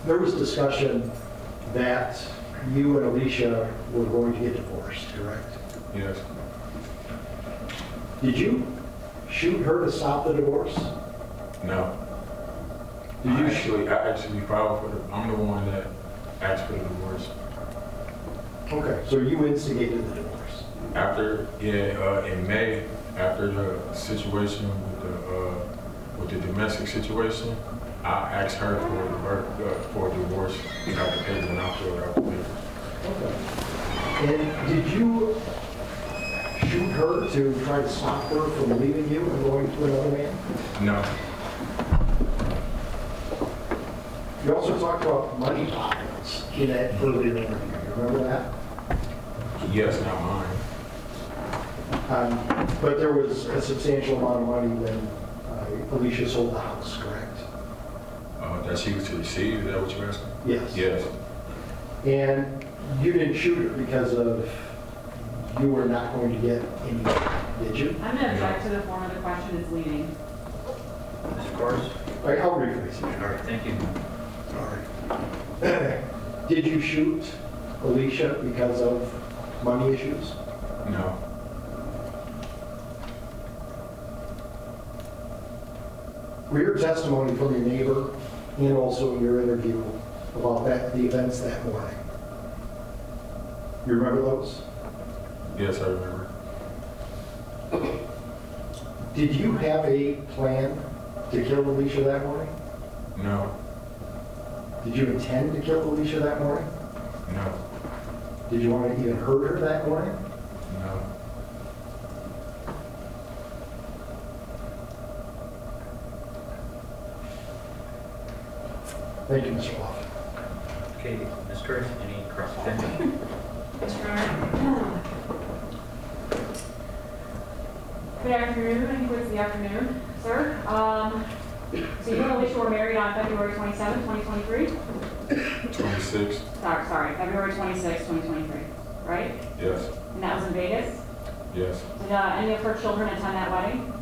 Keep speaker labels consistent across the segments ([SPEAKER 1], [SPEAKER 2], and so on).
[SPEAKER 1] there was discussion that you and Alicia were going to get divorced, correct?
[SPEAKER 2] Yes.
[SPEAKER 1] Did you shoot her to stop the divorce?
[SPEAKER 2] No.
[SPEAKER 1] Did you
[SPEAKER 2] I actually filed for the, I'm the one that asked for the divorce.
[SPEAKER 1] Okay, so you instigated the divorce.
[SPEAKER 2] After, in May, after the situation with the domestic situation, I asked her for a divorce without the papers, and I filled out the papers.
[SPEAKER 1] Okay. And did you shoot her to try to stop her from leaving you and going to another man?
[SPEAKER 2] No.
[SPEAKER 1] You also talked about money pockets in that earlier interview. You remember that?
[SPEAKER 2] Yes, not mine.
[SPEAKER 1] But there was a substantial amount of money when Alicia sold the house, correct?
[SPEAKER 2] That she was to receive, is that what you're asking?
[SPEAKER 1] Yes.
[SPEAKER 2] Yes.
[SPEAKER 1] And you didn't shoot her because of you were not going to get any, did you?
[SPEAKER 3] I'm going to object to the form of the question it's leading.
[SPEAKER 4] Mr. Corrs?
[SPEAKER 1] All right, I'll rephrase it.
[SPEAKER 4] All right, thank you.
[SPEAKER 1] Sorry. Did you shoot Alicia because of money issues?
[SPEAKER 2] No.
[SPEAKER 1] We heard testimony from your neighbor and also in your interview about the events that morning. You remember those?
[SPEAKER 2] Yes, I remember.
[SPEAKER 1] Did you have a plan to kill Alicia that morning?
[SPEAKER 2] No.
[SPEAKER 1] Did you intend to kill Alicia that morning?
[SPEAKER 2] No.
[SPEAKER 1] Did you want to even hurt her that morning?
[SPEAKER 2] No.
[SPEAKER 1] Thank you, Mr. Lofton.
[SPEAKER 4] Okay, Ms. Curtis, any cross-examination?
[SPEAKER 3] Mr. Honor. Good afternoon, I think it's the afternoon, sir. So you and Alicia were married on February 27, 2023?
[SPEAKER 2] 26?
[SPEAKER 3] Sorry, February 26, 2023, right?
[SPEAKER 2] Yes.
[SPEAKER 3] And that was in Vegas?
[SPEAKER 2] Yes.
[SPEAKER 3] Did any of her children attend that wedding?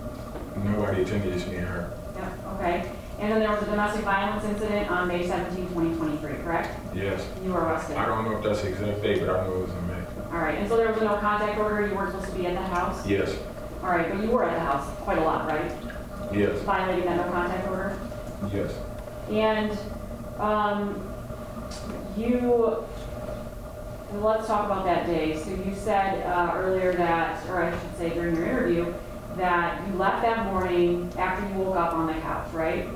[SPEAKER 2] Nobody attended, just me and her.
[SPEAKER 3] Yep, okay. And then there was a domestic violence incident on May 17, 2023, correct?
[SPEAKER 2] Yes.
[SPEAKER 3] You were arrested.
[SPEAKER 2] I don't know if that's the exact date, but I know it was in May.
[SPEAKER 3] All right, and so there was no contact order, you weren't supposed to be at the house?
[SPEAKER 2] Yes.
[SPEAKER 3] All right, but you were at the house quite a lot, right?
[SPEAKER 2] Yes.
[SPEAKER 3] Violating that no contact order?
[SPEAKER 2] Yes.
[SPEAKER 3] And let's talk about that day. So you said earlier that, or I should say during your interview, that you left that morning after you woke up on the couch, right?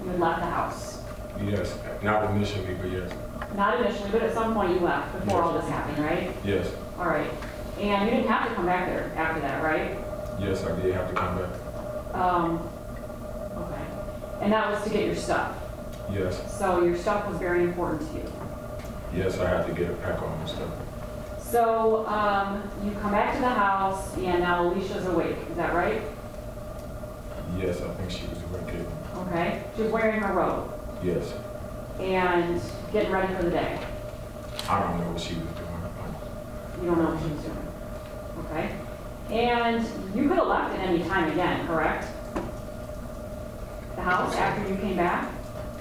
[SPEAKER 3] You had left the house.
[SPEAKER 2] Yes. Not initially, but yes.
[SPEAKER 3] Not initially, but at some point you left before all this happened, right?
[SPEAKER 2] Yes.
[SPEAKER 3] All right. And you didn't have to come back there after that, right?
[SPEAKER 2] Yes, I did have to come back.
[SPEAKER 3] Okay. And that was to get your stuff.
[SPEAKER 2] Yes.
[SPEAKER 3] So your stuff was very important to you.
[SPEAKER 2] Yes, I had to get it back on and stuff.
[SPEAKER 3] So you come back to the house and now Alicia's awake, is that right?
[SPEAKER 2] Yes, I think she was awake.
[SPEAKER 3] Okay. She was wearing her robe
[SPEAKER 2] Yes.
[SPEAKER 3] and getting ready for the day.
[SPEAKER 2] I don't know what she was doing.
[SPEAKER 3] You don't know what she was doing. Okay. And you could have left at any time again, correct? The house after you came back,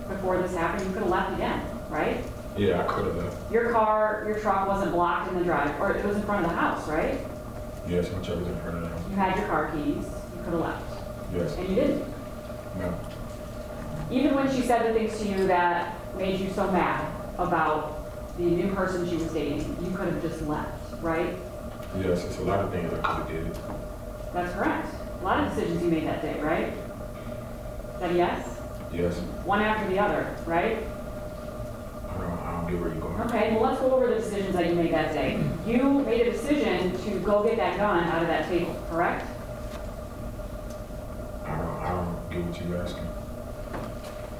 [SPEAKER 3] before this happened, you could have left again, right?
[SPEAKER 2] Yeah, I could have left.
[SPEAKER 3] Your truck wasn't blocked in the drive, or it was in front of the house, right?
[SPEAKER 2] Yes, my truck was in front of the house.
[SPEAKER 3] You had your car keys, you could have left.
[SPEAKER 2] Yes.
[SPEAKER 3] And you didn't.
[SPEAKER 2] No.
[SPEAKER 3] Even when she said the things to you that made you so mad about the new person she was dating, you could have just left, right?
[SPEAKER 2] Yes, it's a lot of things I could have did.
[SPEAKER 3] That's correct. A lot of decisions you made that day, right? Is that a yes?
[SPEAKER 2] Yes.
[SPEAKER 3] One after the other, right?
[SPEAKER 2] I don't get where you're going.
[SPEAKER 3] Okay, well, let's go over the decisions that you made that day. You made a decision to go get that gun out of that table, correct?
[SPEAKER 2] I don't get what you're asking.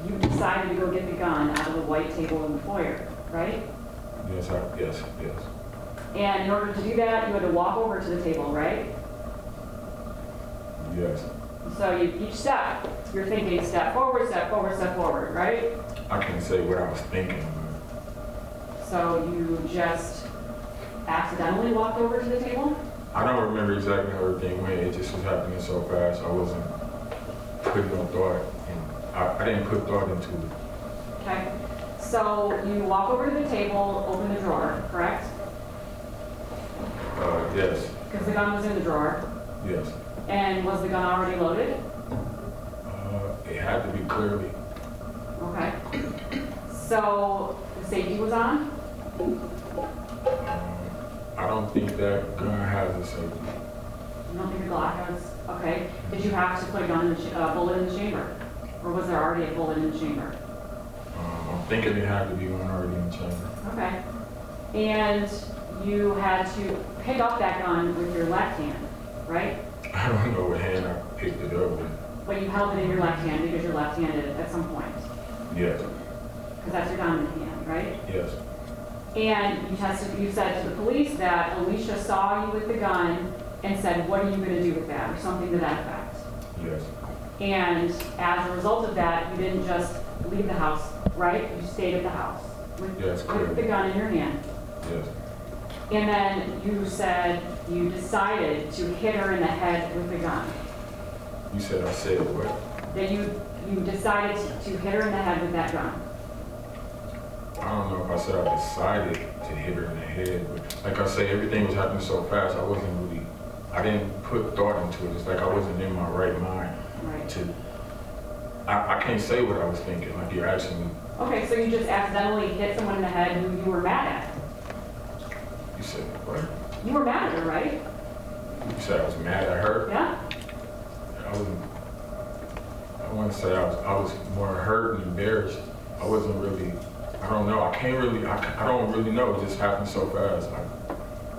[SPEAKER 3] You decided to go get the gun out of the white table in the foyer, right?
[SPEAKER 2] Yes.
[SPEAKER 3] And in order to do that, you had to walk over to the table, right?
[SPEAKER 2] Yes.
[SPEAKER 3] So each step, you're thinking step forward, right?
[SPEAKER 2] I can't say what I was thinking,
[SPEAKER 3] So you just accidentally walked over to the table?
[SPEAKER 2] I don't remember exactly how everything went. It just was happening so fast. I wasn't putting no thought. I didn't put thought into it.
[SPEAKER 3] Okay. So you walk over to the table, open the drawer, correct?
[SPEAKER 2] Yes,
[SPEAKER 3] Because the gun was in the drawer.
[SPEAKER 2] yes.
[SPEAKER 3] And was the gun already loaded?
[SPEAKER 2] It had to be clearly.
[SPEAKER 3] Okay. So the safety was on?
[SPEAKER 2] I don't think that gun has a safety.
[SPEAKER 3] You don't think the Glock has? Okay. Did you have to put a bullet in the chamber? Or was there already a bullet in the chamber?
[SPEAKER 2] I'm thinking it had to be one already in the chamber.
[SPEAKER 3] Okay. And you had to pick up that gun with your left hand, right?
[SPEAKER 2] I don't know what hand I picked it up with.
[SPEAKER 3] But you held it in your left hand because you're left-handed at some point.
[SPEAKER 2] Yes,
[SPEAKER 3] Because that's your dominant hand, right?
[SPEAKER 2] yes,
[SPEAKER 3] And you said to the police that Alicia saw you with the gun and said, what are you going to do with that? Or something to that effect.
[SPEAKER 2] yes,
[SPEAKER 3] And as a result of that, you didn't just leave the house, right? You stayed at the house
[SPEAKER 2] Yes, correct.
[SPEAKER 3] with the gun in your hand.
[SPEAKER 2] yes,
[SPEAKER 3] And then you said you decided to hit her in the head with the gun.
[SPEAKER 2] You said I said what?
[SPEAKER 3] That you decided to hit her in the head with that gun.
[SPEAKER 2] I don't know if I said I decided to hit her in the head, but like I say, everything was happening so fast, I didn't put thought into it. It's like I wasn't in my right mind
[SPEAKER 3] Right.
[SPEAKER 2] I can't say what I was thinking, like you're asking me.
[SPEAKER 3] Okay, so you just accidentally hit someone in the head who you were mad at.
[SPEAKER 2] You said what?
[SPEAKER 3] You were mad at her, right?
[SPEAKER 2] You said I was mad at her?
[SPEAKER 3] Yeah?
[SPEAKER 2] I want to say I was more hurt and embarrassed. I wasn't really, I don't know, I don't really know, it just happened so fast.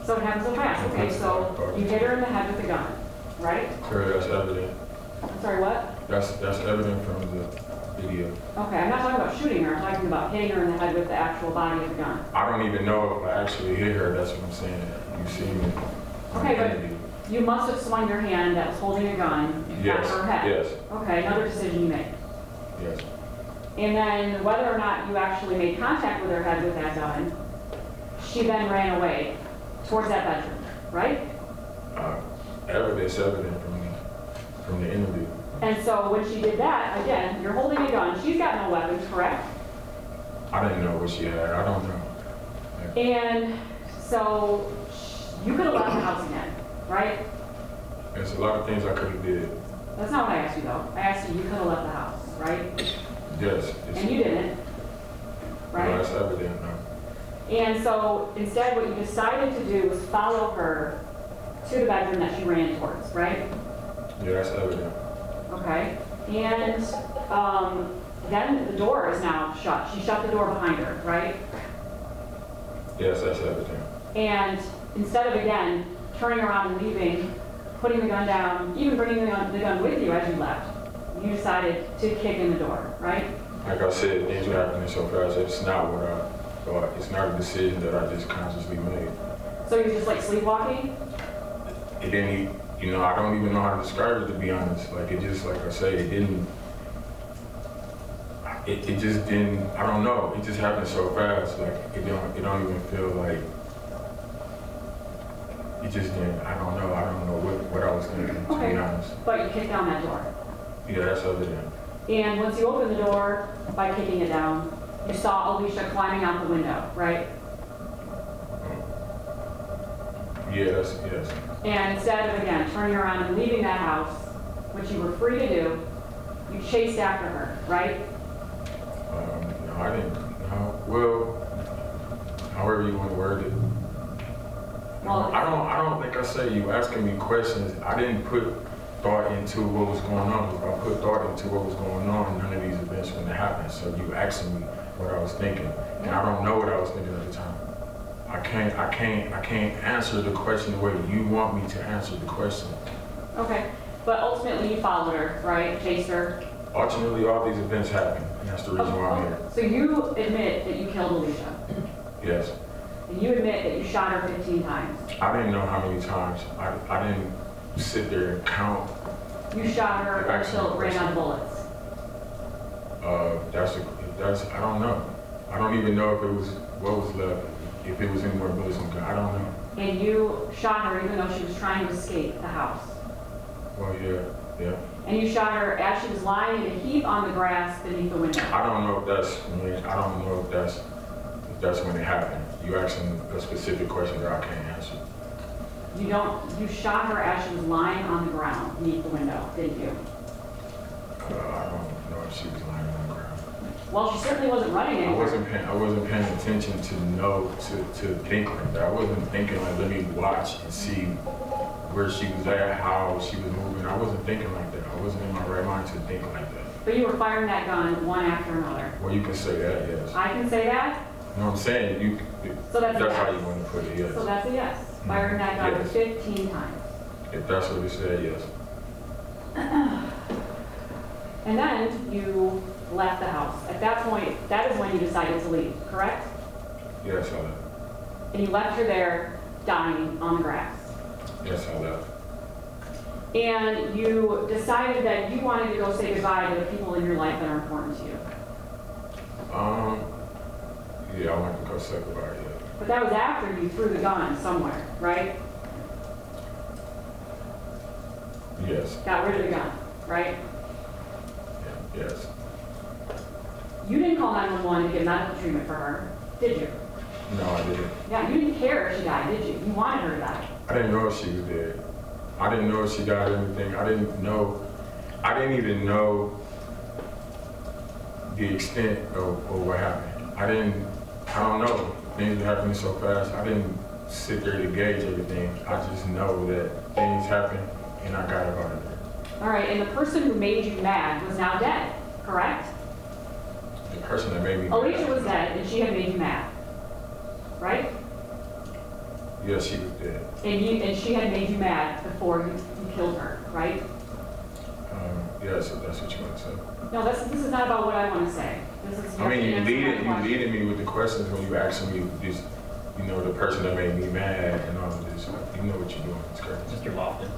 [SPEAKER 3] So it happened so fast. Okay, so you hit her in the head with the gun, right?
[SPEAKER 2] That's evident.
[SPEAKER 3] I'm sorry, what?
[SPEAKER 2] That's evident from the video.
[SPEAKER 3] Okay, I'm not talking about shooting her. I'm talking about hitting her in the head with the actual body of the gun.
[SPEAKER 2] I don't even know if I actually hit her, that's what I'm saying. You see me.
[SPEAKER 3] Okay, but you must have swung your hand that was holding a gun at her head.
[SPEAKER 2] Yes,
[SPEAKER 3] Okay, another decision you made.
[SPEAKER 2] yes.
[SPEAKER 3] And then whether or not you actually made contact with her head with that gun, she then ran away towards that bedroom, right?
[SPEAKER 2] Evidence evident from the interview.
[SPEAKER 3] And so when she did that, again, you're holding a gun. She's got no weapons, correct?
[SPEAKER 2] I didn't know what she had, I don't know.
[SPEAKER 3] And so you could have left the house again, right?
[SPEAKER 2] There's a lot of things I could have did.
[SPEAKER 3] That's not what I asked you though. I asked you could have left the house, right?
[SPEAKER 2] Yes.
[SPEAKER 3] And you didn't,
[SPEAKER 2] No,
[SPEAKER 3] right?
[SPEAKER 2] that's evident, no.
[SPEAKER 3] And so instead what you decided to do was follow her to the bedroom that she ran towards, right?
[SPEAKER 2] Yeah, that's evident.
[SPEAKER 3] Okay. And then the door is now shut. She shut the door behind her, right?
[SPEAKER 2] Yes, that's evident.
[SPEAKER 3] And instead of, again, turning around and leaving, putting the gun down, even bringing the gun with you as you left, you decided to kick in the door, right?
[SPEAKER 2] Like I said, things were happening so fast, it's not what I thought. It's not a decision that I just consciously made.
[SPEAKER 3] So you're just like sleepwalking?
[SPEAKER 2] It didn't, I don't even know how to describe it, to be honest. Like, it just, like I say, it just didn't, I don't know. It just happened so fast, like, it don't even feel like, it just didn't, I don't know what I was thinking, to be honest.
[SPEAKER 3] But you kicked down that door.
[SPEAKER 2] Yeah, that's evident.
[SPEAKER 3] And once you opened the door by kicking it down, you saw Alicia climbing out the window, right?
[SPEAKER 2] Yes.
[SPEAKER 3] And instead of, again, turning around and leaving that house, which you were free to do, you chased after her, right?
[SPEAKER 2] No, I didn't, no. Well, however you want to word it.
[SPEAKER 3] Well,
[SPEAKER 2] I don't think I say you asking me questions. I didn't put thought into what was going on. If I put thought into what was going on, none of these events wouldn't have happened. So you asking me what I was thinking. And I don't know what I was thinking at the time. I can't answer the question the way you want me to answer the question.
[SPEAKER 3] Okay, but ultimately you followed her, right? Chased her.
[SPEAKER 2] Ultimately, all these events happened, and that's the reason why I'm here.
[SPEAKER 3] So you admit that you killed Alicia.
[SPEAKER 2] Yes.
[SPEAKER 3] And you admit that you shot her 15 times.
[SPEAKER 2] I didn't know how many times. I didn't sit there and count.
[SPEAKER 3] You shot her until it ran out of bullets.
[SPEAKER 2] I don't know. I don't even know if it was what was left. If it was any more bullets in the gun, I don't know.
[SPEAKER 3] And you shot her even though she was trying to escape the house.
[SPEAKER 2] Well, yeah, Yeah.
[SPEAKER 3] And you shot her as she was lying in a heap on the grass beneath the window.
[SPEAKER 2] I don't know if that's when it happened. You asking a specific question that I can't answer.
[SPEAKER 3] You shot her as she was lying on the ground beneath the window, didn't you?
[SPEAKER 2] I don't know if she was lying on the ground.
[SPEAKER 3] Well, she certainly wasn't running
[SPEAKER 2] I
[SPEAKER 3] anywhere.
[SPEAKER 2] wasn't paying attention to know, to think like that. I wasn't thinking like, let me watch and see where she was at, how she was moving. I wasn't thinking like that. I wasn't in my right mind to think like that.
[SPEAKER 3] But you were firing that gun one after another.
[SPEAKER 2] Well, you can say that, yes.
[SPEAKER 3] I can say that,
[SPEAKER 2] You know what I'm saying?
[SPEAKER 3] So that's a
[SPEAKER 2] how
[SPEAKER 3] yes.
[SPEAKER 2] you want to put it, yes.
[SPEAKER 3] so that's a yes. Firing that gun
[SPEAKER 2] Yes.
[SPEAKER 3] 15 times.
[SPEAKER 2] If that's what it said, yes.
[SPEAKER 3] And then you left the house. At that point, that is when you decided to leave, correct?
[SPEAKER 2] Yes, I left.
[SPEAKER 3] And you left her there dying on the grass.
[SPEAKER 2] Yes, I left.
[SPEAKER 3] And you decided that you wanted to go say goodbye to the people in your life that are important to you.
[SPEAKER 2] Yeah, I went to go say goodbye, yeah.
[SPEAKER 3] But that was after you threw the gun somewhere, right?
[SPEAKER 2] Yes,
[SPEAKER 3] Got rid of the gun, right?
[SPEAKER 2] yeah, yes.
[SPEAKER 3] You didn't call 911 to get medical treatment for her, did you?
[SPEAKER 2] No, I didn't.
[SPEAKER 3] Yeah, you didn't care if she died, did you? You wanted her to die.
[SPEAKER 2] I didn't know if she was dead. I didn't know if she got anything. I didn't even know the extent of what happened. I don't know. Things were happening so fast. I didn't sit there to gauge everything. I just know that things happened and I got out of there.
[SPEAKER 3] All right, and the person who made you mad was now dead, correct?
[SPEAKER 2] The person that made me
[SPEAKER 3] Alicia
[SPEAKER 2] mad-
[SPEAKER 3] was dead and she had made you mad, right?
[SPEAKER 2] Yes, she was dead.
[SPEAKER 3] And she had made you mad before you killed her, right?
[SPEAKER 2] Yes, if that's what you want to say.
[SPEAKER 3] No, this is not about what I want to say. This is
[SPEAKER 2] I mean, you
[SPEAKER 3] answer my question.
[SPEAKER 2] leaded me with the questions when you asking me this, the person that made me mad and all of this. You know what you're doing. It's crazy.
[SPEAKER 4] Mr. Lofton.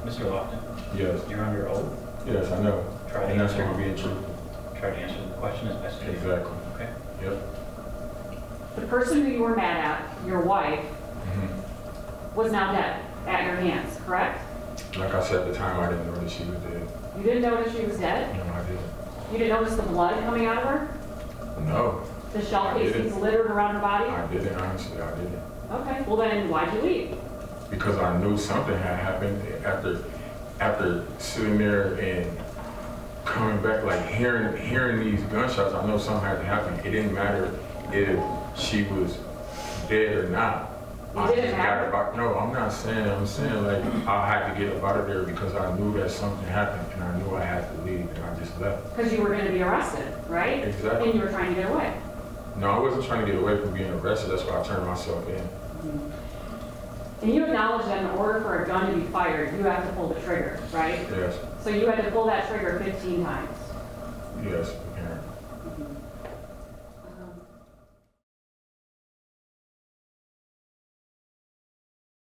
[SPEAKER 4] Mr. Lofton,
[SPEAKER 2] Yes,
[SPEAKER 4] you're under oath.
[SPEAKER 2] yes, I know.
[SPEAKER 4] Try to
[SPEAKER 2] And that's
[SPEAKER 4] answer.
[SPEAKER 2] why I'm being truthful.
[SPEAKER 4] Try to answer the question as best you can.
[SPEAKER 2] Exactly.
[SPEAKER 4] Okay.
[SPEAKER 2] Yep.
[SPEAKER 3] The person who you were mad at, your wife,
[SPEAKER 2] Mm-hmm.
[SPEAKER 3] was now dead at your hands, correct?
[SPEAKER 2] Like I said at the time, I didn't know that she was dead.
[SPEAKER 3] You didn't know that she was dead?
[SPEAKER 2] No, I didn't.
[SPEAKER 3] You didn't notice the blood coming out of her?
[SPEAKER 2] No,
[SPEAKER 3] The shell
[SPEAKER 2] I didn't.
[SPEAKER 3] casings littered around her body?
[SPEAKER 2] I didn't. Honestly, I didn't.
[SPEAKER 3] Okay, well then why'd you leave?
[SPEAKER 2] Because I knew something had happened after sitting there and coming back, like hearing these gunshots. I know something had to happen. It didn't matter if she was dead or not.
[SPEAKER 3] It didn't matter?
[SPEAKER 2] No, I'm not saying that. I'm saying like I had to get up out of there because I knew that something happened and I knew I had to leave and I just left.
[SPEAKER 3] Because you were going to be arrested, right?
[SPEAKER 2] Exactly.
[SPEAKER 3] And you were trying to get away.
[SPEAKER 2] No, I wasn't trying to get away from being arrested. That's why I turned myself in.
[SPEAKER 3] And you acknowledge that in order for a gun to be fired, you have to pull the trigger, right?
[SPEAKER 2] Yes,
[SPEAKER 3] So you had to pull that trigger 15 times.
[SPEAKER 2] yes, apparently.